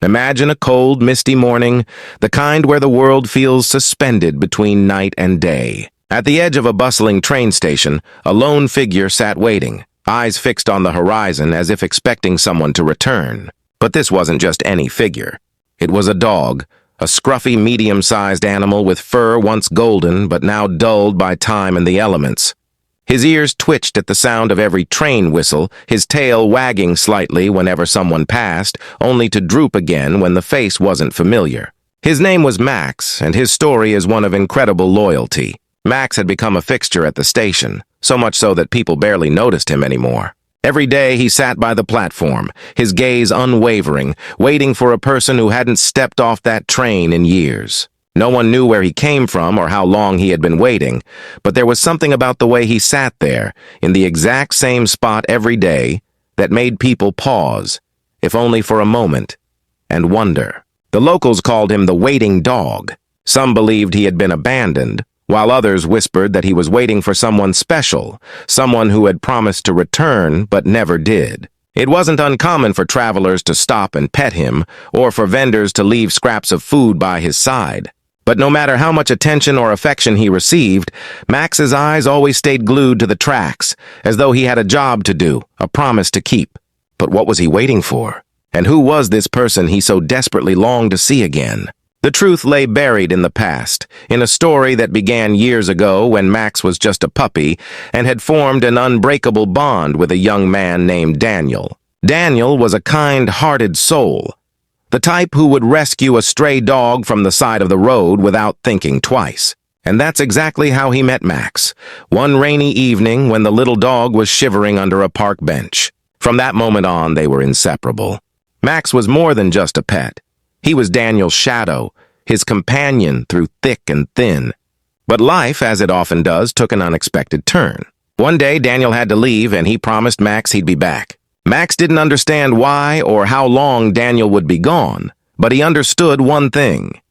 Imagine a cold, misty morning, the kind where the world feels suspended between night and day. At the edge of a bustling train station, a lone figure sat waiting, eyes fixed on the horizon as if expecting someone to return. But this wasn't just any figure. It was a dog, a scruffy, medium-sized animal with fur once golden but now dulled by time and the elements. His ears twitched at the sound of every train whistle, his tail wagging slightly whenever someone passed, only to droop again when the face wasn't familiar. His name was Max, and his story is one of incredible loyalty. Max had become a fixture at the station, so much so that people barely noticed him anymore. Every day he sat by the platform, his gaze unwavering, waiting for a person who hadn't stepped off that train in years. No one knew where he came from or how long he had been waiting, but there was something about the way he sat there, in the exact same spot every day, that made people pause, if only for a moment, and wonder. The locals called him the waiting dog. Some believed he had been abandoned, while others whispered that he was waiting for someone special, someone who had promised to return but never did. It wasn't uncommon for travelers to stop and pet him, or for vendors to leave scraps of food by his side. But no matter how much attention or affection he received, Max's eyes always stayed glued to the tracks, as though he had a job to do, a promise to keep. But what was he waiting for? And who was this person he so desperately longed to see again? The truth lay buried in the past, in a story that began years ago when Max was just a puppy and had formed an unbreakable bond with a young man named Daniel. Daniel was a kind-hearted soul, the type who would rescue a stray dog from the side of the road without thinking twice. And that's exactly how he met Max, one rainy evening when the little dog was shivering under a park bench. From that moment on, they were inseparable. Max was more than just a pet. He was Daniel's shadow, his companion through thick and thin. But life, as it often does, took an unexpected turn. One day, Daniel had to leave, and he promised Max he'd be back. Max didn't understand why or how long Daniel would be gone, but he understood one thing.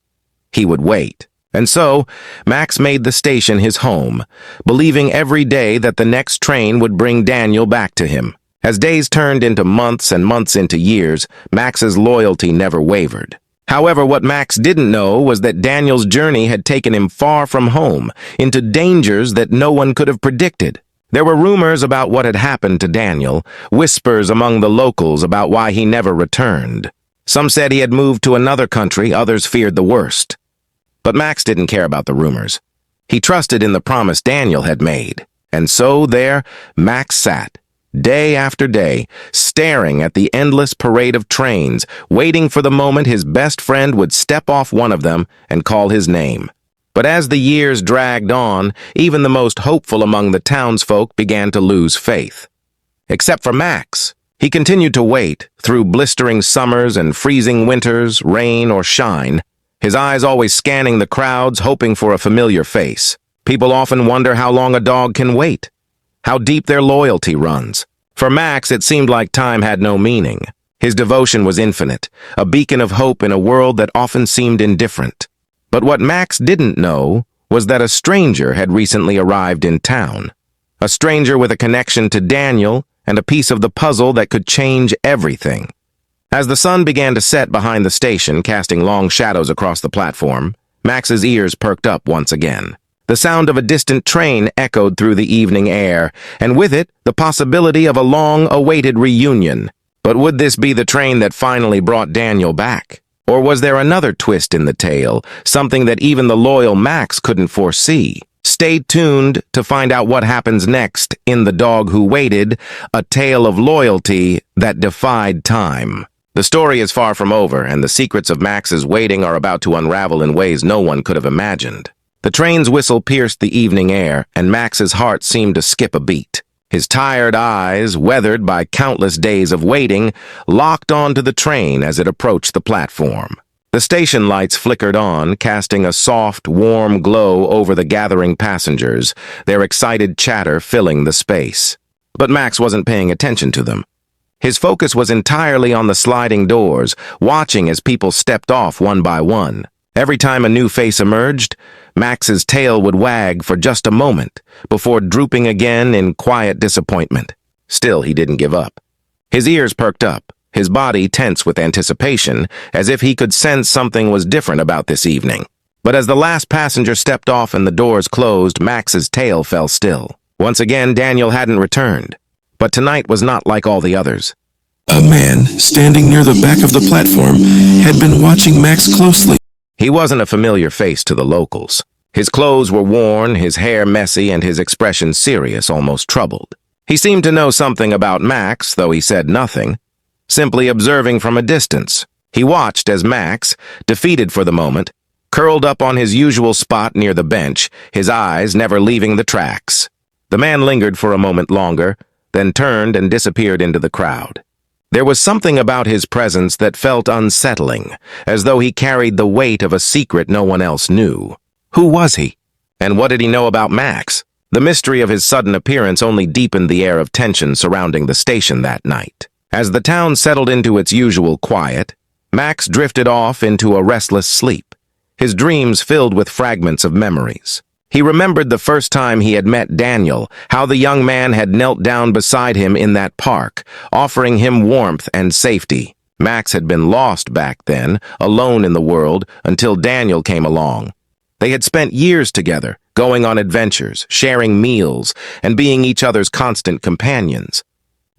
He would wait. And so, Max made the station his home, believing every day that the next train would bring Daniel back to him. As days turned into months and months into years, Max's loyalty never wavered. However, what Max didn't know was that Daniel's journey had taken him far from home, into dangers that no one could have predicted. There were rumors about what had happened to Daniel, whispers among the locals about why he never returned. Some said he had moved to another country, others feared the worst. But Max didn't care about the rumors. He trusted in the promise Daniel had made. And so there, Max sat, day after day, staring at the endless parade of trains, waiting for the moment his best friend would step off one of them and call his name. But as the years dragged on, even the most hopeful among the townsfolk began to lose faith. Except for Max. He continued to wait, through blistering summers and freezing winters, rain or shine, his eyes always scanning the crowds, hoping for a familiar face. People often wonder how long a dog can wait, how deep their loyalty runs. For Max, it seemed like time had no meaning. His devotion was infinite, a beacon of hope in a world that often seemed indifferent. But what Max didn't know was that a stranger had recently arrived in town. A stranger with a connection to Daniel and a piece of the puzzle that could change everything. As the sun began to set behind the station, casting long shadows across the platform, Max's ears perked up once again. The sound of a distant train echoed through the evening air, and with it, the possibility of a long-awaited reunion. But would this be the train that finally brought Daniel back? Or was there another twist in the tale, something that even the loyal Max couldn't foresee? Stay tuned to find out what happens next in The Dog Who Waited, a tale of loyalty that defied time. The story is far from over, and the secrets of Max's waiting are about to unravel in ways no one could have imagined. The train's whistle pierced the evening air, and Max's heart seemed to skip a beat. His tired eyes, weathered by countless days of waiting, locked onto the train as it approached the platform. The station lights flickered on, casting a soft, warm glow over the gathering passengers, their excited chatter filling the space. But Max wasn't paying attention to them. His focus was entirely on the sliding doors, watching as people stepped off one by one. Every time a new face emerged, Max's tail would wag for just a moment, before drooping again in quiet disappointment. Still, he didn't give up. His ears perked up, his body tense with anticipation, as if he could sense something was different about this evening. But as the last passenger stepped off and the doors closed, Max's tail fell still. Once again, Daniel hadn't returned. But tonight was not like all the others. A man, standing near the back of the platform, had been watching Max closely. He wasn't a familiar face to the locals. His clothes were worn, his hair messy, and his expression serious, almost troubled. He seemed to know something about Max, though he said nothing. Simply observing from a distance, he watched as Max, defeated for the moment, curled up on his usual spot near the bench, his eyes never leaving the tracks. The man lingered for a moment longer, then turned and disappeared into the crowd. There was something about his presence that felt unsettling, as though he carried the weight of a secret no one else knew. Who was he? And what did he know about Max? The mystery of his sudden appearance only deepened the air of tension surrounding the station that night. As the town settled into its usual quiet, Max drifted off into a restless sleep, his dreams filled with fragments of memories. He remembered the first time he had met Daniel, how the young man had knelt down beside him in that park, offering him warmth and safety. Max had been lost back then, alone in the world, until Daniel came along. They had spent years together, going on adventures, sharing meals, and being each other's constant companions.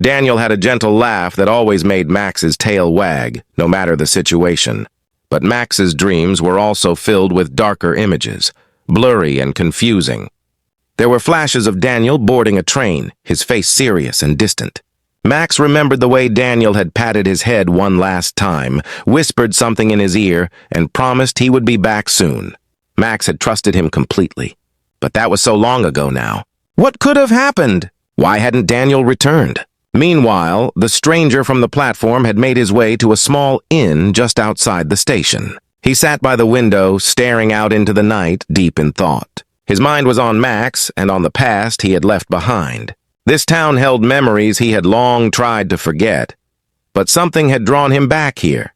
Daniel had a gentle laugh that always made Max's tail wag, no matter the situation. But Max's dreams were also filled with darker images, blurry and confusing. There were flashes of Daniel boarding a train, his face serious and distant. Max remembered the way Daniel had patted his head one last time, whispered something in his ear, and promised he would be back soon. Max had trusted him completely. But that was so long ago now. What could have happened? Why hadn't Daniel returned? Meanwhile, the stranger from the platform had made his way to a small inn just outside the station. He sat by the window, staring out into the night, deep in thought. His mind was on Max and on the past he had left behind. This town held memories he had long tried to forget. But something had drawn him back here.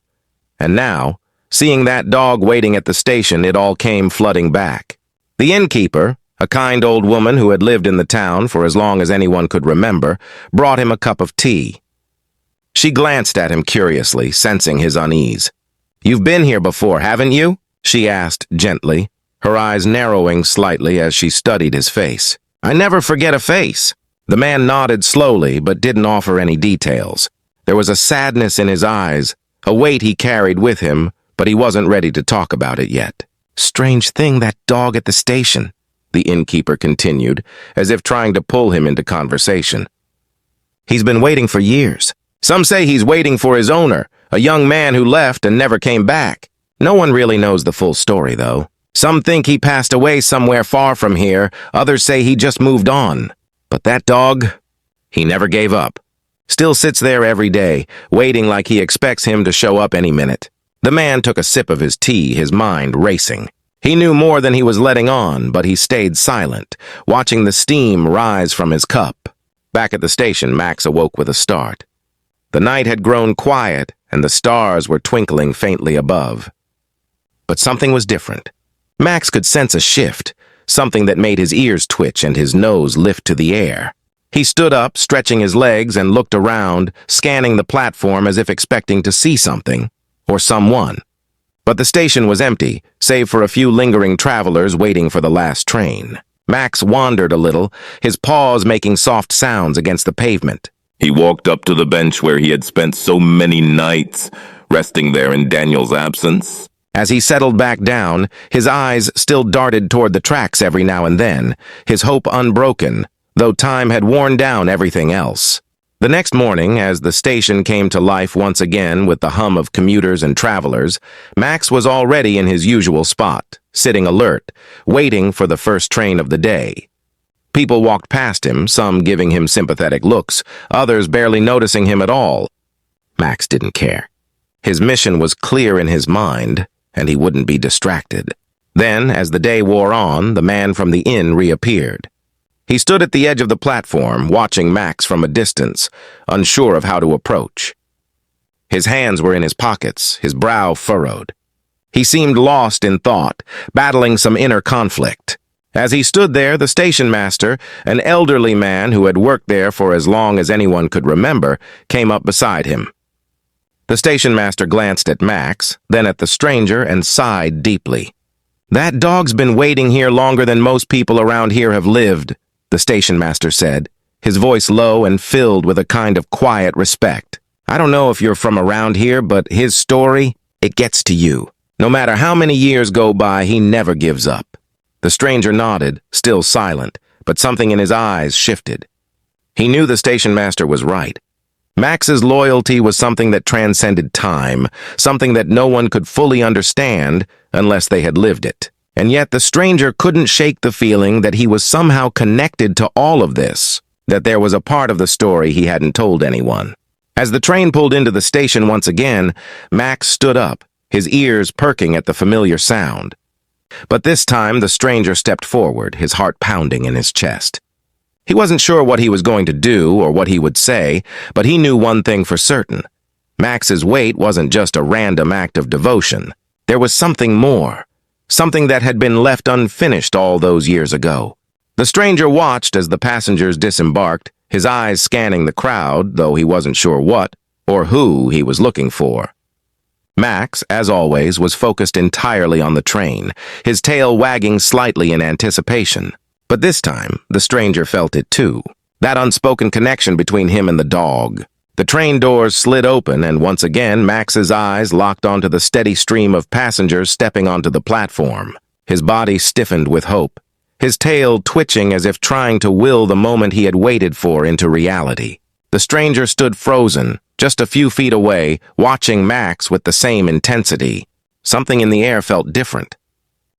And now, seeing that dog waiting at the station, it all came flooding back. The innkeeper, a kind old woman who had lived in the town for as long as anyone could remember, brought him a cup of tea. She glanced at him curiously, sensing his unease. "You've been here before, haven't you?" she asked gently, her eyes narrowing slightly as she studied his face. "I never forget a face." The man nodded slowly, but didn't offer any details. There was a sadness in his eyes, a weight he carried with him, but he wasn't ready to talk about it yet. "Strange thing, that dog at the station," the innkeeper continued, as if trying to pull him into conversation. "He's been waiting for years. Some say he's waiting for his owner, a young man who left and never came back. No one really knows the full story, though. Some think he passed away somewhere far from here, others say he just moved on. But that dog, he never gave up. Still sits there every day, waiting like he expects him to show up any minute." The man took a sip of his tea, his mind racing. He knew more than he was letting on, but he stayed silent, watching the steam rise from his cup. Back at the station, Max awoke with a start. The night had grown quiet, and the stars were twinkling faintly above. But something was different. Max could sense a shift, something that made his ears twitch and his nose lift to the air. He stood up, stretching his legs, and looked around, scanning the platform as if expecting to see something, or someone. But the station was empty, save for a few lingering travelers waiting for the last train. Max wandered a little, his paws making soft sounds against the pavement. He walked up to the bench where he had spent so many nights, resting there in Daniel's absence. As he settled back down, his eyes still darted toward the tracks every now and then, his hope unbroken, though time had worn down everything else. The next morning, as the station came to life once again with the hum of commuters and travelers, Max was already in his usual spot, sitting alert, waiting for the first train of the day. People walked past him, some giving him sympathetic looks, others barely noticing him at all. Max didn't care. His mission was clear in his mind, and he wouldn't be distracted. Then, as the day wore on, the man from the inn reappeared. He stood at the edge of the platform, watching Max from a distance, unsure of how to approach. His hands were in his pockets, his brow furrowed. He seemed lost in thought, battling some inner conflict. As he stood there, the station master, an elderly man who had worked there for as long as anyone could remember, came up beside him. The station master glanced at Max, then at the stranger, and sighed deeply. "That dog's been waiting here longer than most people around here have lived," the station master said, his voice low and filled with a kind of quiet respect. "I don't know if you're from around here, but his story, it gets to you. No matter how many years go by, he never gives up." The stranger nodded, still silent, but something in his eyes shifted. He knew the station master was right. Max's loyalty was something that transcended time, something that no one could fully understand unless they had lived it. And yet the stranger couldn't shake the feeling that he was somehow connected to all of this, that there was a part of the story he hadn't told anyone. As the train pulled into the station once again, Max stood up, his ears perking at the familiar sound. But this time the stranger stepped forward, his heart pounding in his chest. He wasn't sure what he was going to do or what he would say, but he knew one thing for certain. Max's wait wasn't just a random act of devotion. There was something more, something that had been left unfinished all those years ago. The stranger watched as the passengers disembarked, his eyes scanning the crowd, though he wasn't sure what or who he was looking for. Max, as always, was focused entirely on the train, his tail wagging slightly in anticipation. But this time, the stranger felt it too. That unspoken connection between him and the dog. The train doors slid open, and once again, Max's eyes locked onto the steady stream of passengers stepping onto the platform. His body stiffened with hope, his tail twitching as if trying to will the moment he had waited for into reality. The stranger stood frozen, just a few feet away, watching Max with the same intensity. Something in the air felt different.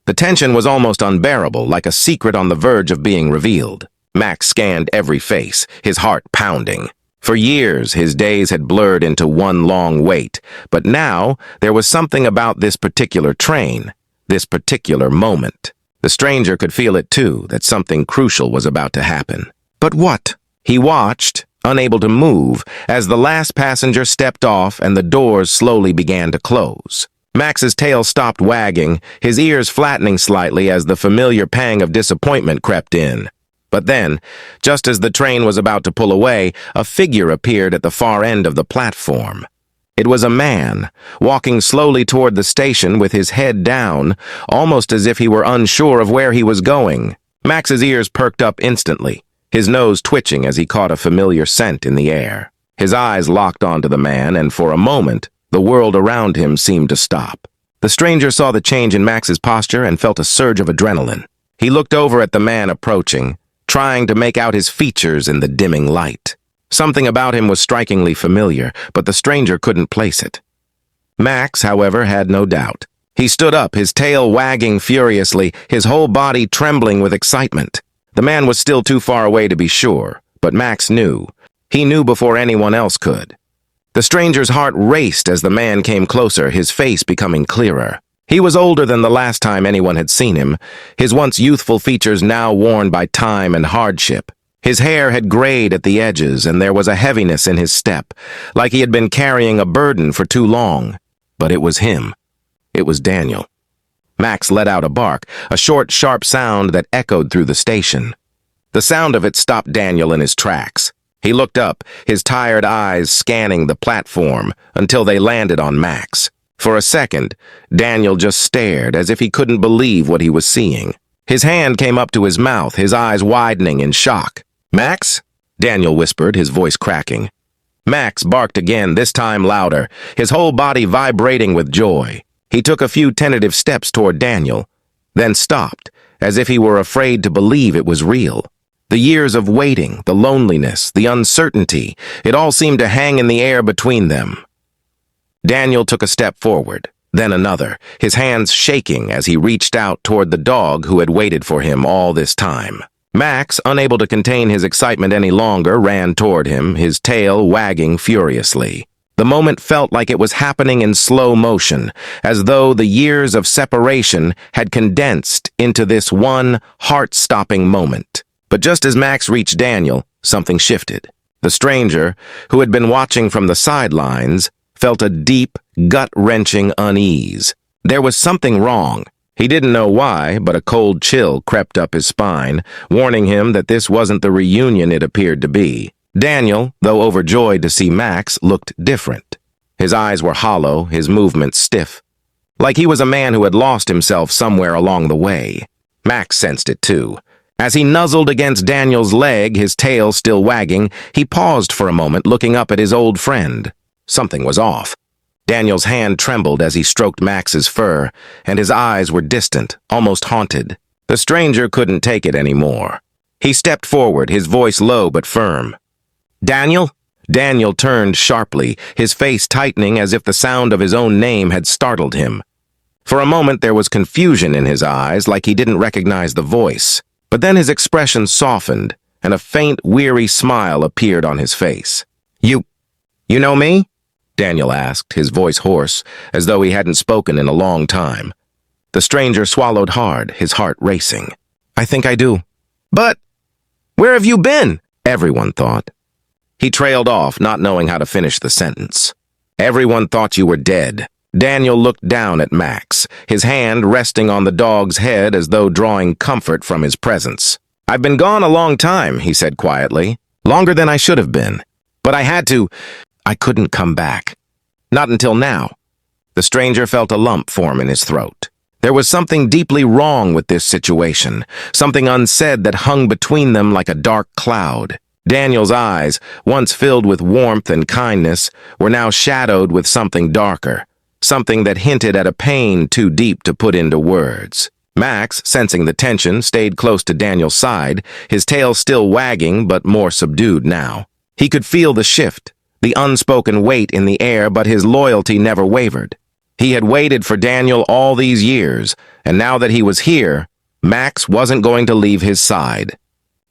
The tension was almost unbearable, like a secret on the verge of being revealed. Max scanned every face, his heart pounding. For years, his days had blurred into one long wait, but now there was something about this particular train, this particular moment. The stranger could feel it too, that something crucial was about to happen. But what? He watched, unable to move, as the last passenger stepped off and the doors slowly began to close. Max's tail stopped wagging, his ears flattening slightly as the familiar pang of disappointment crept in. But then, just as the train was about to pull away, a figure appeared at the far end of the platform. It was a man, walking slowly toward the station with his head down, almost as if he were unsure of where he was going. Max's ears perked up instantly, his nose twitching as he caught a familiar scent in the air. His eyes locked onto the man, and for a moment, the world around him seemed to stop. The stranger saw the change in Max's posture and felt a surge of adrenaline. He looked over at the man approaching, trying to make out his features in the dimming light. Something about him was strikingly familiar, but the stranger couldn't place it. Max, however, had no doubt. He stood up, his tail wagging furiously, his whole body trembling with excitement. The man was still too far away to be sure, but Max knew. He knew before anyone else could. The stranger's heart raced as the man came closer, his face becoming clearer. He was older than the last time anyone had seen him, his once youthful features now worn by time and hardship. His hair had grayed at the edges, and there was a heaviness in his step, like he had been carrying a burden for too long. But it was him. It was Daniel. Max let out a bark, a short, sharp sound that echoed through the station. The sound of it stopped Daniel in his tracks. He looked up, his tired eyes scanning the platform until they landed on Max. For a second, Daniel just stared as if he couldn't believe what he was seeing. His hand came up to his mouth, his eyes widening in shock. "Max?" Daniel whispered, his voice cracking. Max barked again, this time louder, his whole body vibrating with joy. He took a few tentative steps toward Daniel, then stopped, as if he were afraid to believe it was real. The years of waiting, the loneliness, the uncertainty, it all seemed to hang in the air between them. Daniel took a step forward, then another, his hands shaking as he reached out toward the dog who had waited for him all this time. Max, unable to contain his excitement any longer, ran toward him, his tail wagging furiously. The moment felt like it was happening in slow motion, as though the years of separation had condensed into this one heart-stopping moment. But just as Max reached Daniel, something shifted. The stranger, who had been watching from the sidelines, felt a deep, gut-wrenching unease. There was something wrong. He didn't know why, but a cold chill crept up his spine, warning him that this wasn't the reunion it appeared to be. Daniel, though overjoyed to see Max, looked different. His eyes were hollow, his movements stiff, like he was a man who had lost himself somewhere along the way. Max sensed it too. As he nuzzled against Daniel's leg, his tail still wagging, he paused for a moment, looking up at his old friend. Something was off. Daniel's hand trembled as he stroked Max's fur, and his eyes were distant, almost haunted. The stranger couldn't take it anymore. He stepped forward, his voice low but firm. "Daniel?" Daniel turned sharply, his face tightening as if the sound of his own name had startled him. For a moment there was confusion in his eyes, like he didn't recognize the voice. But then his expression softened, and a faint, weary smile appeared on his face. You know me?" Daniel asked, his voice hoarse, as though he hadn't spoken in a long time. The stranger swallowed hard, his heart racing. "I think I do." "But where have you been?" everyone thought. He trailed off, not knowing how to finish the sentence. "Everyone thought you were dead." Daniel looked down at Max, his hand resting on the dog's head as though drawing comfort from his presence. "I've been gone a long time," he said quietly. "Longer than I should have been. But I couldn't come back. Not until now." The stranger felt a lump form in his throat. There was something deeply wrong with this situation, something unsaid that hung between them like a dark cloud. Daniel's eyes, once filled with warmth and kindness, were now shadowed with something darker. Something that hinted at a pain too deep to put into words. Max, sensing the tension, stayed close to Daniel's side, his tail still wagging but more subdued now. He could feel the shift, the unspoken weight in the air, but his loyalty never wavered. He had waited for Daniel all these years, and now that he was here, Max wasn't going to leave his side.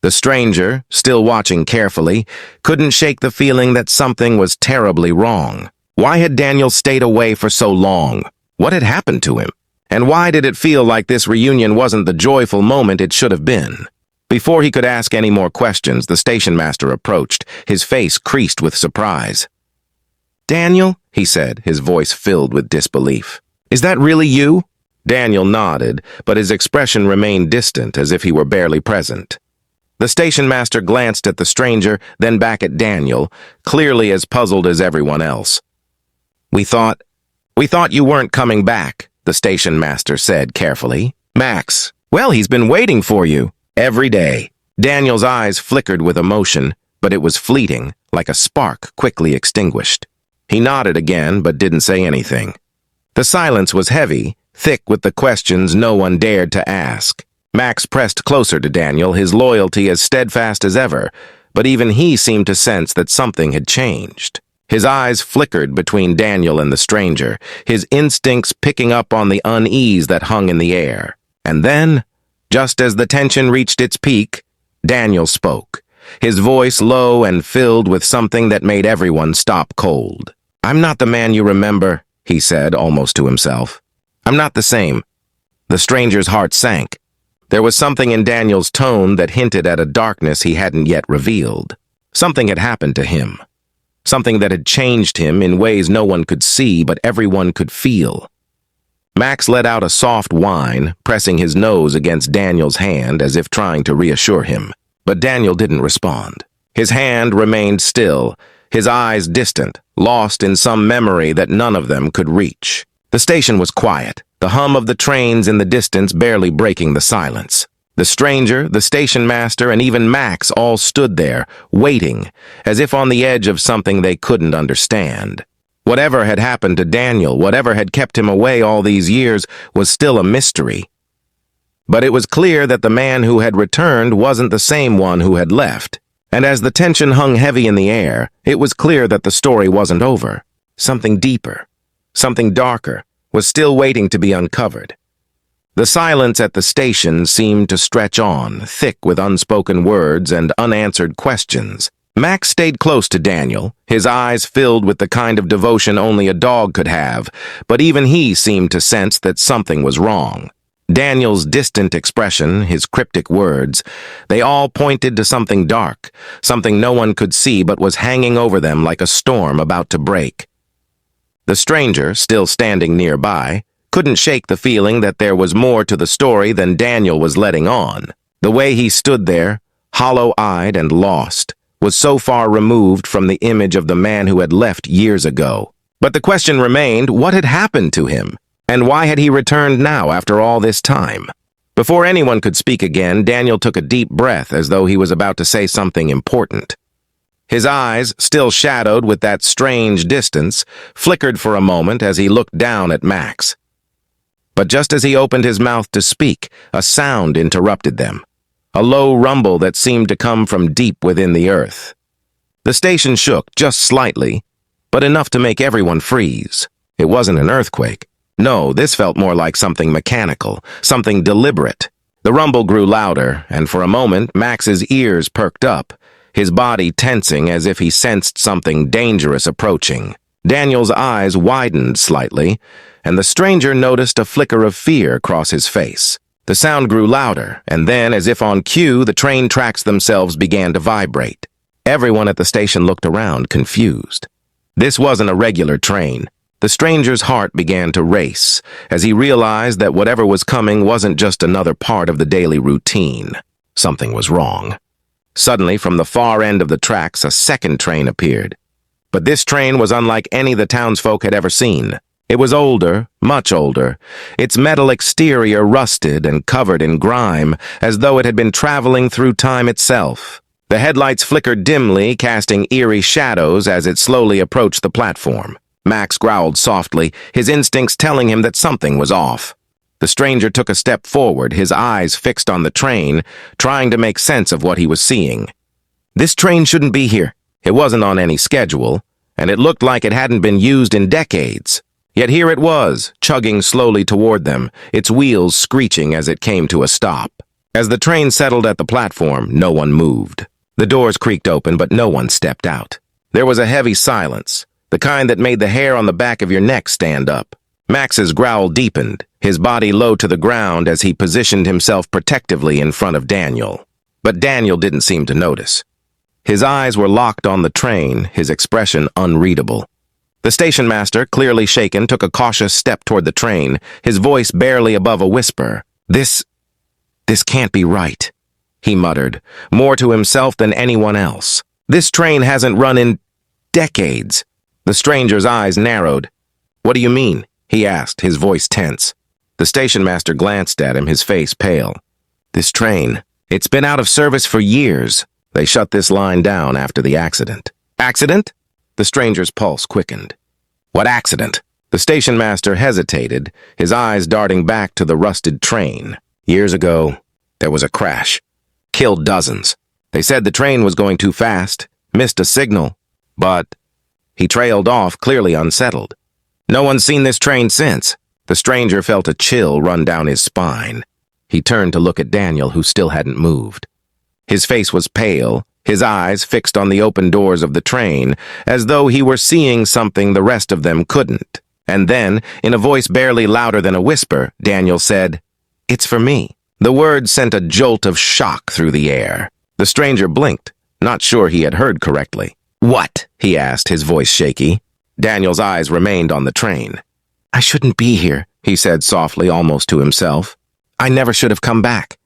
The stranger, still watching carefully, couldn't shake the feeling that something was terribly wrong. Why had Daniel stayed away for so long? What had happened to him? And why did it feel like this reunion wasn't the joyful moment it should have been? Before he could ask any more questions, the station master approached, his face creased with surprise. "Daniel?" he said, his voice filled with disbelief. "Is that really you?" Daniel nodded, but his expression remained distant, as if he were barely present. The station master glanced at the stranger, then back at Daniel, clearly as puzzled as everyone else. We thought you weren't coming back," the station master said carefully. "Max, well, he's been waiting for you. Every day." Daniel's eyes flickered with emotion, but it was fleeting, like a spark quickly extinguished. He nodded again, but didn't say anything. The silence was heavy, thick with the questions no one dared to ask. Max pressed closer to Daniel, his loyalty as steadfast as ever, but even he seemed to sense that something had changed. His eyes flickered between Daniel and the stranger, his instincts picking up on the unease that hung in the air. And then, just as the tension reached its peak, Daniel spoke, his voice low and filled with something that made everyone stop cold. "I'm not the man you remember," he said, almost to himself. "I'm not the same." The stranger's heart sank. There was something in Daniel's tone that hinted at a darkness he hadn't yet revealed. Something had happened to him. Something that had changed him in ways no one could see but everyone could feel. Max let out a soft whine, pressing his nose against Daniel's hand as if trying to reassure him. But Daniel didn't respond. His hand remained still, his eyes distant, lost in some memory that none of them could reach. The station was quiet, the hum of the trains in the distance barely breaking the silence. The stranger, the station master, and even Max all stood there, waiting, as if on the edge of something they couldn't understand. Whatever had happened to Daniel, whatever had kept him away all these years, was still a mystery. But it was clear that the man who had returned wasn't the same one who had left. And as the tension hung heavy in the air, it was clear that the story wasn't over. Something deeper, something darker, was still waiting to be uncovered. The silence at the station seemed to stretch on, thick with unspoken words and unanswered questions. Max stayed close to Daniel, his eyes filled with the kind of devotion only a dog could have, but even he seemed to sense that something was wrong. Daniel's distant expression, his cryptic words, they all pointed to something dark, something no one could see but was hanging over them like a storm about to break. The stranger, still standing nearby, couldn't shake the feeling that there was more to the story than Daniel was letting on. The way he stood there, hollow-eyed and lost, was so far removed from the image of the man who had left years ago. But the question remained, what had happened to him? And why had he returned now after all this time? Before anyone could speak again, Daniel took a deep breath as though he was about to say something important. His eyes, still shadowed with that strange distance, flickered for a moment as he looked down at Max. But just as he opened his mouth to speak, a sound interrupted them. A low rumble that seemed to come from deep within the earth. The station shook just slightly, but enough to make everyone freeze. It wasn't an earthquake. No, this felt more like something mechanical, something deliberate. The rumble grew louder, and for a moment, Max's ears perked up, his body tensing as if he sensed something dangerous approaching. Daniel's eyes widened slightly, and the stranger noticed a flicker of fear cross his face. The sound grew louder, and then, as if on cue, the train tracks themselves began to vibrate. Everyone at the station looked around, confused. This wasn't a regular train. The stranger's heart began to race as he realized that whatever was coming wasn't just another part of the daily routine. Something was wrong. Suddenly, from the far end of the tracks, a second train appeared. But this train was unlike any the townsfolk had ever seen. It was older, much older, its metal exterior rusted and covered in grime, as though it had been traveling through time itself. The headlights flickered dimly, casting eerie shadows as it slowly approached the platform. Max growled softly, his instincts telling him that something was off. The stranger took a step forward, his eyes fixed on the train, trying to make sense of what he was seeing. This train shouldn't be here. It wasn't on any schedule, and it looked like it hadn't been used in decades. Yet here it was, chugging slowly toward them, its wheels screeching as it came to a stop. As the train settled at the platform, no one moved. The doors creaked open, but no one stepped out. There was a heavy silence, the kind that made the hair on the back of your neck stand up. Max's growl deepened, his body low to the ground as he positioned himself protectively in front of Daniel. But Daniel didn't seem to notice. His eyes were locked on the train, his expression unreadable. The station master, clearly shaken, took a cautious step toward the train, his voice barely above a whisper. This can't be right, he muttered, more to himself than anyone else. This train hasn't run in decades. The stranger's eyes narrowed. What do you mean? He asked, his voice tense. The station master glanced at him, his face pale. This train, it's been out of service for years. They shut this line down after the accident. Accident? The stranger's pulse quickened. What accident? The station master hesitated, his eyes darting back to the rusted train. Years ago, there was a crash. Killed dozens. They said the train was going too fast, missed a signal, but he trailed off, clearly unsettled. No one's seen this train since. The stranger felt a chill run down his spine. He turned to look at Daniel, who still hadn't moved. His face was pale, his eyes fixed on the open doors of the train, as though he were seeing something the rest of them couldn't. And then, in a voice barely louder than a whisper, Daniel said, "It's for me." The words sent a jolt of shock through the air. The stranger blinked, not sure he had heard correctly. "What?" he asked, his voice shaky. Daniel's eyes remained on the train. "I shouldn't be here," he said softly, almost to himself. "I never should have come back."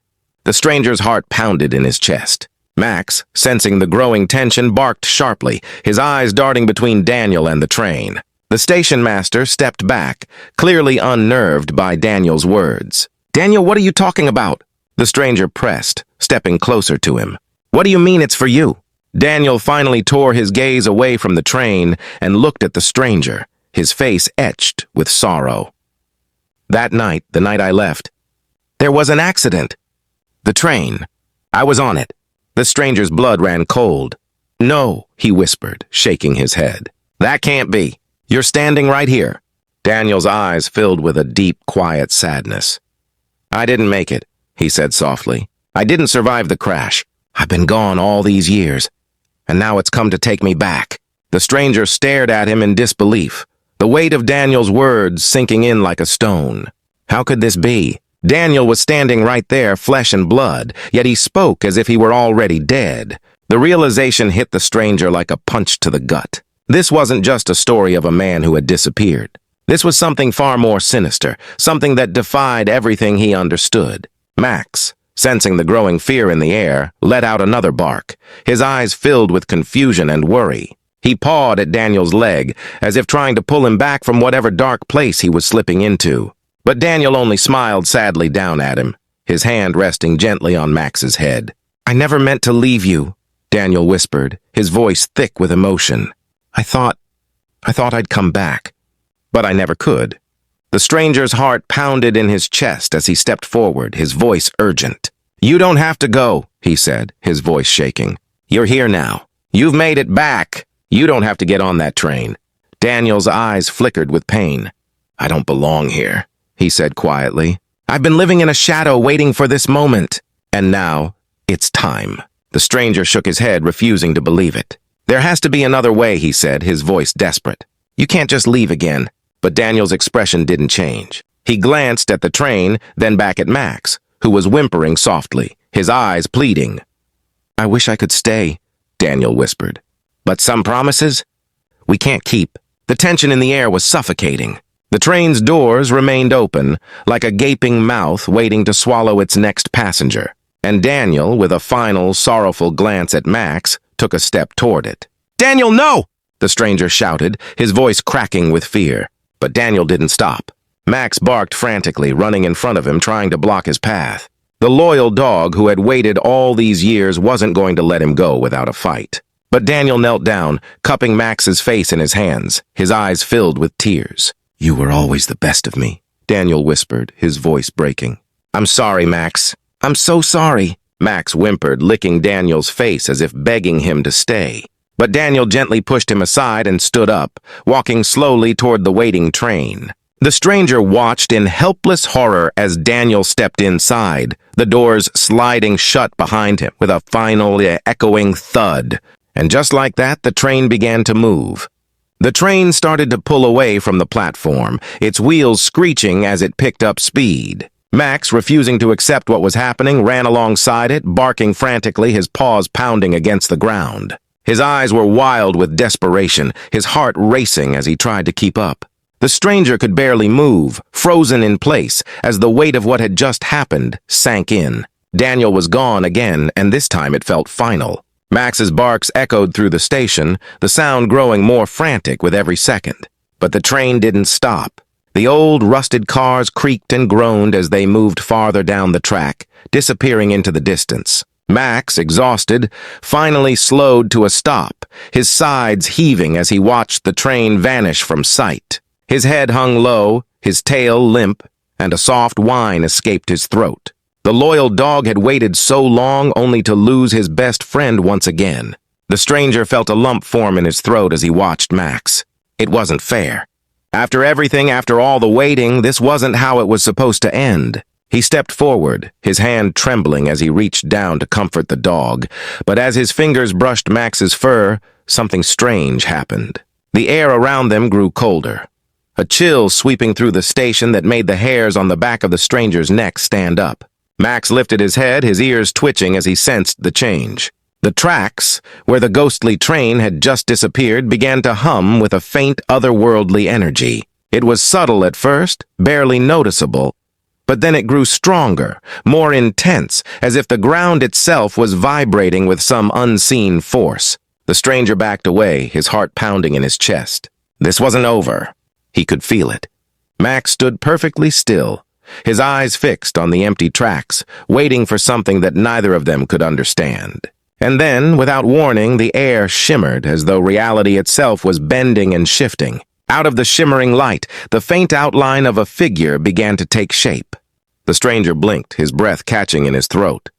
The stranger's heart pounded in his chest. Max, sensing the growing tension, barked sharply, his eyes darting between Daniel and the train. The station master stepped back, clearly unnerved by Daniel's words. "Daniel, what are you talking about?" The stranger pressed, stepping closer to him. "What do you mean it's for you?" Daniel finally tore his gaze away from the train and looked at the stranger, his face etched with sorrow. "That night, the night I left, there was an accident. The train. I was on it." The stranger's blood ran cold. "No," he whispered, shaking his head. "That can't be. You're standing right here." Daniel's eyes filled with a deep, quiet sadness. "I didn't make it," he said softly. "I didn't survive the crash. I've been gone all these years, and now it's come to take me back." The stranger stared at him in disbelief, the weight of Daniel's words sinking in like a stone. How could this be? Daniel was standing right there, flesh and blood, yet he spoke as if he were already dead. The realization hit the stranger like a punch to the gut. This wasn't just a story of a man who had disappeared. This was something far more sinister, something that defied everything he understood. Max, sensing the growing fear in the air, let out another bark, his eyes filled with confusion and worry. He pawed at Daniel's leg, as if trying to pull him back from whatever dark place he was slipping into. But Daniel only smiled sadly down at him, his hand resting gently on Max's head. "I never meant to leave you," Daniel whispered, his voice thick with emotion. I thought I'd come back, but I never could." The stranger's heart pounded in his chest as he stepped forward, his voice urgent. "You don't have to go," he said, his voice shaking. "You're here now. You've made it back. You don't have to get on that train." Daniel's eyes flickered with pain. "I don't belong here," he said quietly. "I've been living in a shadow waiting for this moment. And now, it's time." The stranger shook his head, refusing to believe it. "There has to be another way," he said, his voice desperate. "You can't just leave again." But Daniel's expression didn't change. He glanced at the train, then back at Max, who was whimpering softly, his eyes pleading. "I wish I could stay," Daniel whispered. "But some promises we can't keep." The tension in the air was suffocating. The train's doors remained open, like a gaping mouth waiting to swallow its next passenger. And Daniel, with a final, sorrowful glance at Max, took a step toward it. "Daniel, no!" the stranger shouted, his voice cracking with fear. But Daniel didn't stop. Max barked frantically, running in front of him, trying to block his path. The loyal dog who had waited all these years wasn't going to let him go without a fight. But Daniel knelt down, cupping Max's face in his hands, his eyes filled with tears. "You were always the best of me," Daniel whispered, his voice breaking. "I'm sorry, Max. I'm so sorry," Max whimpered, licking Daniel's face as if begging him to stay. But Daniel gently pushed him aside and stood up, walking slowly toward the waiting train. The stranger watched in helpless horror as Daniel stepped inside, the doors sliding shut behind him with a final echoing thud. And just like that, the train began to move. The train started to pull away from the platform, its wheels screeching as it picked up speed. Max, refusing to accept what was happening, ran alongside it, barking frantically, his paws pounding against the ground. His eyes were wild with desperation, his heart racing as he tried to keep up. The stranger could barely move, frozen in place, as the weight of what had just happened sank in. Daniel was gone again, and this time it felt final. Max's barks echoed through the station, the sound growing more frantic with every second. But the train didn't stop. The old, rusted cars creaked and groaned as they moved farther down the track, disappearing into the distance. Max, exhausted, finally slowed to a stop, his sides heaving as he watched the train vanish from sight. His head hung low, his tail limp, and a soft whine escaped his throat. The loyal dog had waited so long only to lose his best friend once again. The stranger felt a lump form in his throat as he watched Max. It wasn't fair. After everything, after all the waiting, this wasn't how it was supposed to end. He stepped forward, his hand trembling as he reached down to comfort the dog, but as his fingers brushed Max's fur, something strange happened. The air around them grew colder, a chill sweeping through the station that made the hairs on the back of the stranger's neck stand up. Max lifted his head, his ears twitching as he sensed the change. The tracks, where the ghostly train had just disappeared, began to hum with a faint, otherworldly energy. It was subtle at first, barely noticeable, but then it grew stronger, more intense, as if the ground itself was vibrating with some unseen force. The stranger backed away, his heart pounding in his chest. This wasn't over. He could feel it. Max stood perfectly still, his eyes fixed on the empty tracks, waiting for something that neither of them could understand. And then, without warning, the air shimmered as though reality itself was bending and shifting. Out of the shimmering light, the faint outline of a figure began to take shape. The stranger blinked, his breath catching in his throat.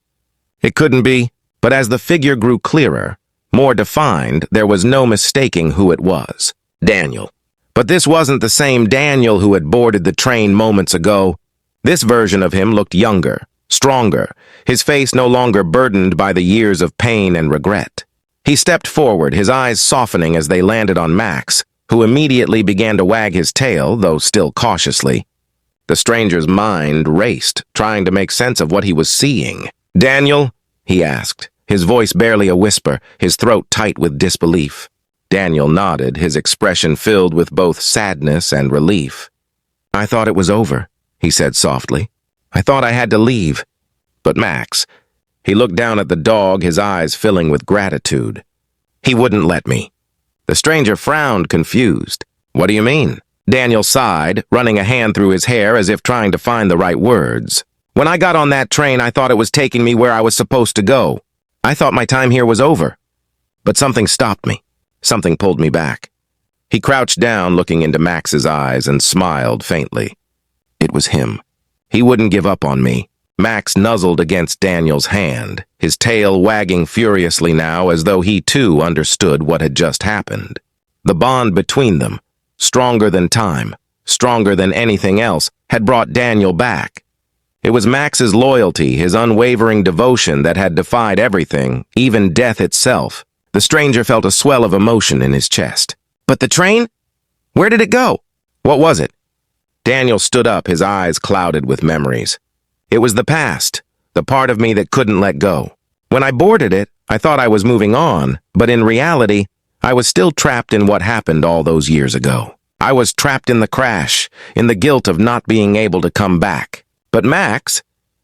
It couldn't be, but as the figure grew clearer, more defined, there was no mistaking who it was. Daniel. But this wasn't the same Daniel who had boarded the train moments ago. This version of him looked younger, stronger, his face no longer burdened by the years of pain and regret. He stepped forward, his eyes softening as they landed on Max, who immediately began to wag his tail, though still cautiously. The stranger's mind raced, trying to make sense of what he was seeing. "Daniel?" he asked, his voice barely a whisper, his throat tight with disbelief. Daniel nodded, his expression filled with both sadness and relief. "I thought it was over," he said softly. "I thought I had to leave." But Max, he looked down at the dog, his eyes filling with gratitude. "He wouldn't let me." The stranger frowned, confused. What do you mean? Daniel sighed, running a hand through his hair as if trying to find the right words. When I got on that train, I thought it was taking me where I was supposed to go. I thought my time here was over. But something stopped me. Something pulled me back. He crouched down, looking into Max's eyes, and smiled faintly. It was him. He wouldn't give up on me. Max nuzzled against Daniel's hand, his tail wagging furiously now as though he too understood what had just happened. The bond between them, stronger than time, stronger than anything else, had brought Daniel back. It was Max's loyalty, his unwavering devotion that had defied everything, even death itself. The stranger felt a swell of emotion in his chest. But the train? Where did it go? What was it? Daniel stood up, his eyes clouded with memories. It was the past, the part of me that couldn't let go. When I boarded it, I thought I was moving on, but in reality, I was still trapped in what happened all those years ago. I was trapped in the crash, in the guilt of not being able to come back. But Max,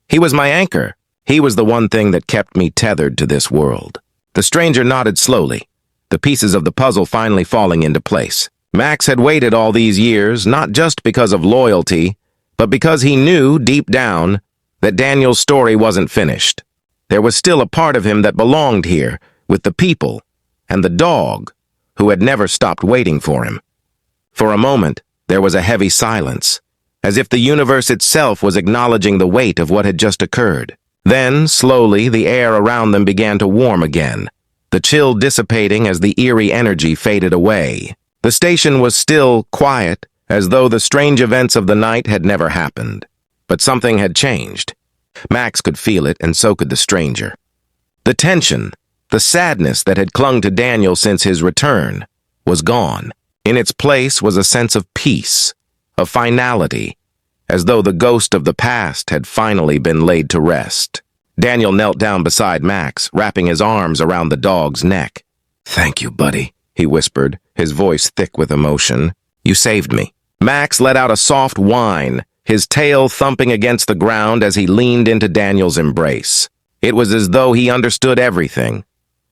he was my anchor. He was the one thing that kept me tethered to this world. The stranger nodded slowly, the pieces of the puzzle finally falling into place. Max had waited all these years, not just because of loyalty, but because he knew, deep down, that Daniel's story wasn't finished. There was still a part of him that belonged here, with the people, and the dog, who had never stopped waiting for him. For a moment, there was a heavy silence, as if the universe itself was acknowledging the weight of what had just occurred. Then, slowly, the air around them began to warm again, the chill dissipating as the eerie energy faded away. The station was still quiet, as though the strange events of the night had never happened. But something had changed. Max could feel it, and so could the stranger. The tension, the sadness that had clung to Daniel since his return, was gone. In its place was a sense of peace, of finality, as though the ghost of the past had finally been laid to rest. Daniel knelt down beside Max, wrapping his arms around the dog's neck. "Thank you, buddy," he whispered, his voice thick with emotion. "You saved me." Max let out a soft whine, his tail thumping against the ground as he leaned into Daniel's embrace. It was as though he understood everything,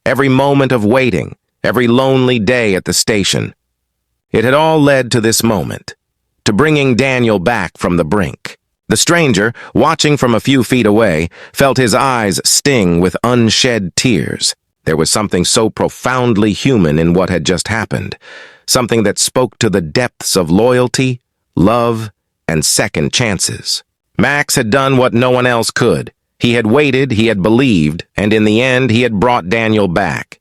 every moment of waiting, every lonely day at the station. It had all led to this moment, to bringing Daniel back from the brink. The stranger, watching from a few feet away, felt his eyes sting with unshed tears. There was something so profoundly human in what had just happened, something that spoke to the depths of loyalty, love, and second chances. Max had done what no one else could. He had waited, he had believed, and in the end he had brought Daniel back.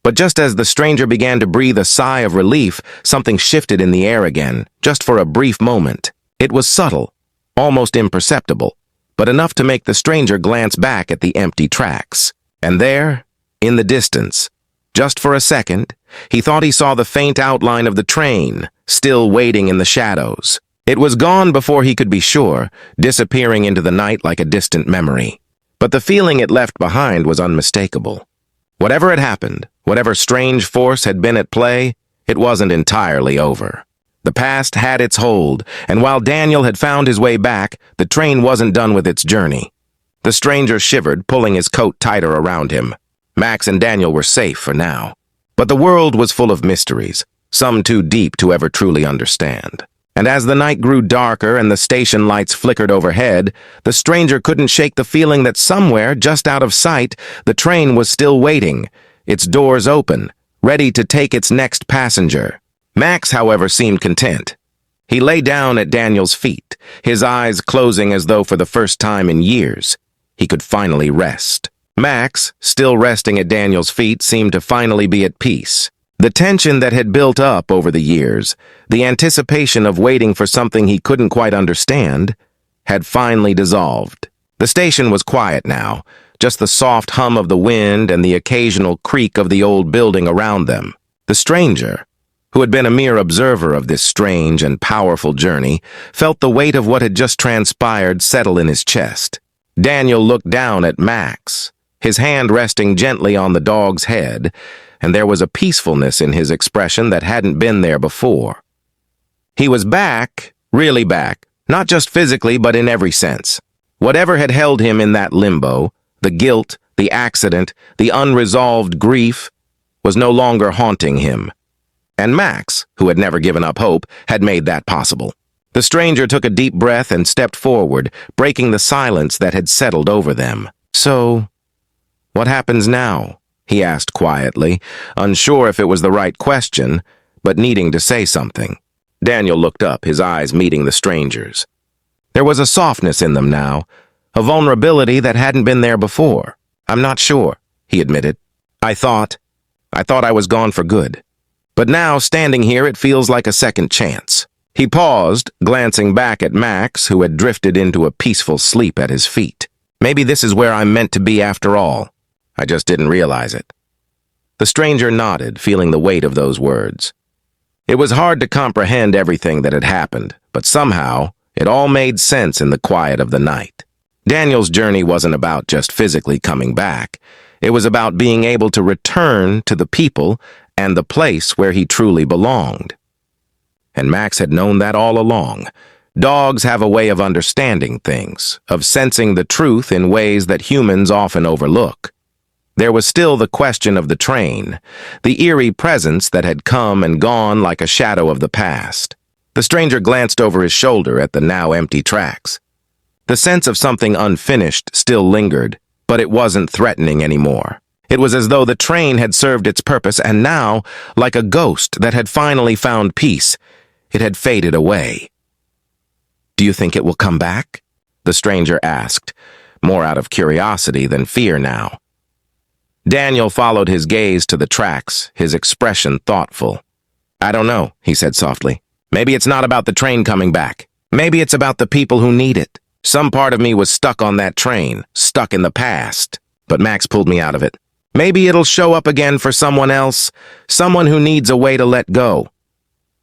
But just as the stranger began to breathe a sigh of relief, something shifted in the air again, just for a brief moment. It was subtle, almost imperceptible, but enough to make the stranger glance back at the empty tracks. And there, in the distance, just for a second, he thought he saw the faint outline of the train, still waiting in the shadows. It was gone before he could be sure, disappearing into the night like a distant memory. But the feeling it left behind was unmistakable. Whatever had happened, whatever strange force had been at play, it wasn't entirely over. The past had its hold, and while Daniel had found his way back, the train wasn't done with its journey. The stranger shivered, pulling his coat tighter around him. Max and Daniel were safe for now. But the world was full of mysteries, some too deep to ever truly understand. And as the night grew darker and the station lights flickered overhead, the stranger couldn't shake the feeling that somewhere, just out of sight, the train was still waiting, its doors open, ready to take its next passenger. Max, however, seemed content. He lay down at Daniel's feet, his eyes closing as though for the first time in years, he could finally rest. Max, still resting at Daniel's feet, seemed to finally be at peace. The tension that had built up over the years, the anticipation of waiting for something he couldn't quite understand, had finally dissolved. The station was quiet now, just the soft hum of the wind and the occasional creak of the old building around them. The stranger, who had been a mere observer of this strange and powerful journey, felt the weight of what had just transpired settle in his chest. Daniel looked down at Max, his hand resting gently on the dog's head, and there was a peacefulness in his expression that hadn't been there before. He was back, really back, not just physically but in every sense. Whatever had held him in that limbo, the guilt, the accident, the unresolved grief, was no longer haunting him. And Max, who had never given up hope, had made that possible. The stranger took a deep breath and stepped forward, breaking the silence that had settled over them. "So, what happens now?" he asked quietly, unsure if it was the right question, but needing to say something. Daniel looked up, his eyes meeting the stranger's. There was a softness in them now, a vulnerability that hadn't been there before. "I'm not sure," he admitted. I thought I was gone for good. But now, standing here, it feels like a second chance." He paused, glancing back at Max, who had drifted into a peaceful sleep at his feet. "Maybe this is where I'm meant to be after all. I just didn't realize it." The stranger nodded, feeling the weight of those words. It was hard to comprehend everything that had happened, but somehow, it all made sense in the quiet of the night. Daniel's journey wasn't about just physically coming back. It was about being able to return to the people and the place where he truly belonged. And Max had known that all along. Dogs have a way of understanding things, of sensing the truth in ways that humans often overlook. There was still the question of the train, the eerie presence that had come and gone like a shadow of the past. The stranger glanced over his shoulder at the now empty tracks. The sense of something unfinished still lingered, but it wasn't threatening anymore. It was as though the train had served its purpose, and now, like a ghost that had finally found peace, it had faded away. "Do you think it will come back?" the stranger asked, more out of curiosity than fear now. Daniel followed his gaze to the tracks, his expression thoughtful. "I don't know," he said softly. "Maybe it's not about the train coming back. Maybe it's about the people who need it. Some part of me was stuck on that train, stuck in the past, but Max pulled me out of it. Maybe it'll show up again for someone else, someone who needs a way to let go."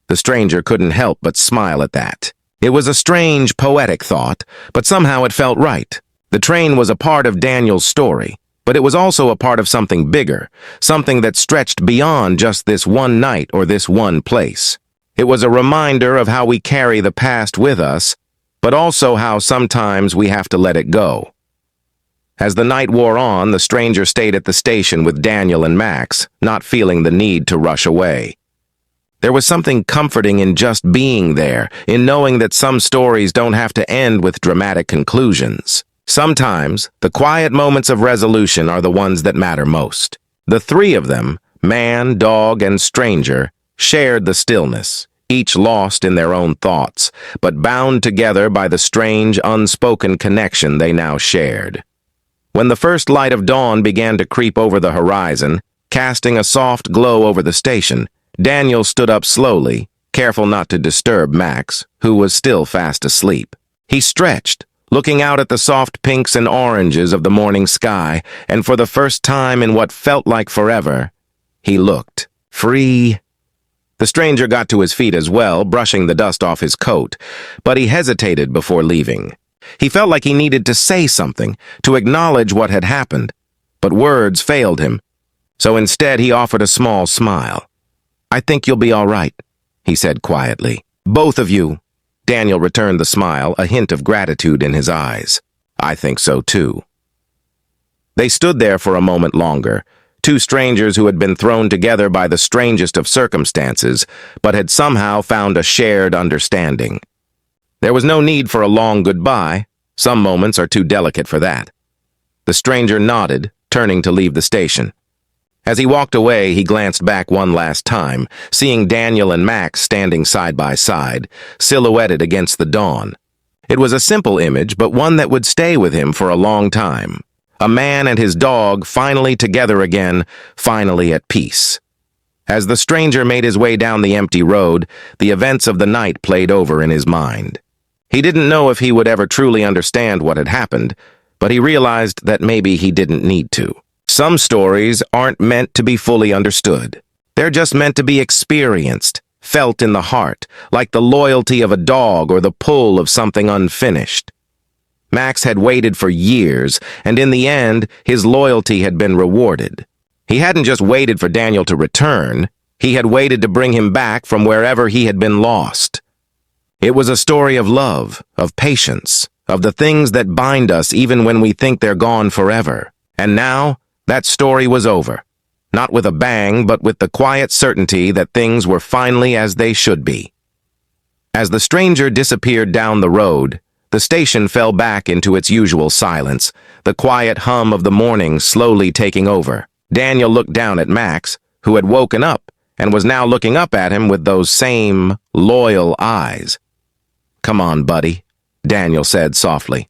The stranger couldn't help but smile at that. It was a strange, poetic thought, but somehow it felt right. The train was a part of Daniel's story, but it was also a part of something bigger, something that stretched beyond just this one night or this one place. It was a reminder of how we carry the past with us, but also how sometimes we have to let it go. As the night wore on, the stranger stayed at the station with Daniel and Max, not feeling the need to rush away. There was something comforting in just being there, in knowing that some stories don't have to end with dramatic conclusions. Sometimes, the quiet moments of resolution are the ones that matter most. The three of them, man, dog, and stranger, shared the stillness, each lost in their own thoughts, but bound together by the strange, unspoken connection they now shared. When the first light of dawn began to creep over the horizon, casting a soft glow over the station, Daniel stood up slowly, careful not to disturb Max, who was still fast asleep. He stretched, looking out at the soft pinks and oranges of the morning sky, and for the first time in what felt like forever, he looked free. The stranger got to his feet as well, brushing the dust off his coat, but he hesitated before leaving. He felt like he needed to say something, to acknowledge what had happened, but words failed him, so instead he offered a small smile. "I think you'll be all right," he said quietly. "Both of you." Daniel returned the smile, a hint of gratitude in his eyes. "I think so too." They stood there for a moment longer, two strangers who had been thrown together by the strangest of circumstances, but had somehow found a shared understanding. There was no need for a long goodbye. Some moments are too delicate for that. The stranger nodded, turning to leave the station. As he walked away, he glanced back one last time, seeing Daniel and Max standing side by side, silhouetted against the dawn. It was a simple image, but one that would stay with him for a long time. A man and his dog finally together again, finally at peace. As the stranger made his way down the empty road, the events of the night played over in his mind. He didn't know if he would ever truly understand what had happened, but he realized that maybe he didn't need to. Some stories aren't meant to be fully understood. They're just meant to be experienced, felt in the heart, like the loyalty of a dog or the pull of something unfinished. Max had waited for years, and in the end, his loyalty had been rewarded. He hadn't just waited for Daniel to return, he had waited to bring him back from wherever he had been lost. It was a story of love, of patience, of the things that bind us even when we think they're gone forever. And now, that story was over. Not with a bang, but with the quiet certainty that things were finally as they should be. As the stranger disappeared down the road, the station fell back into its usual silence, the quiet hum of the morning slowly taking over. Daniel looked down at Max, who had woken up and was now looking up at him with those same loyal eyes. "Come on, buddy," Daniel said softly.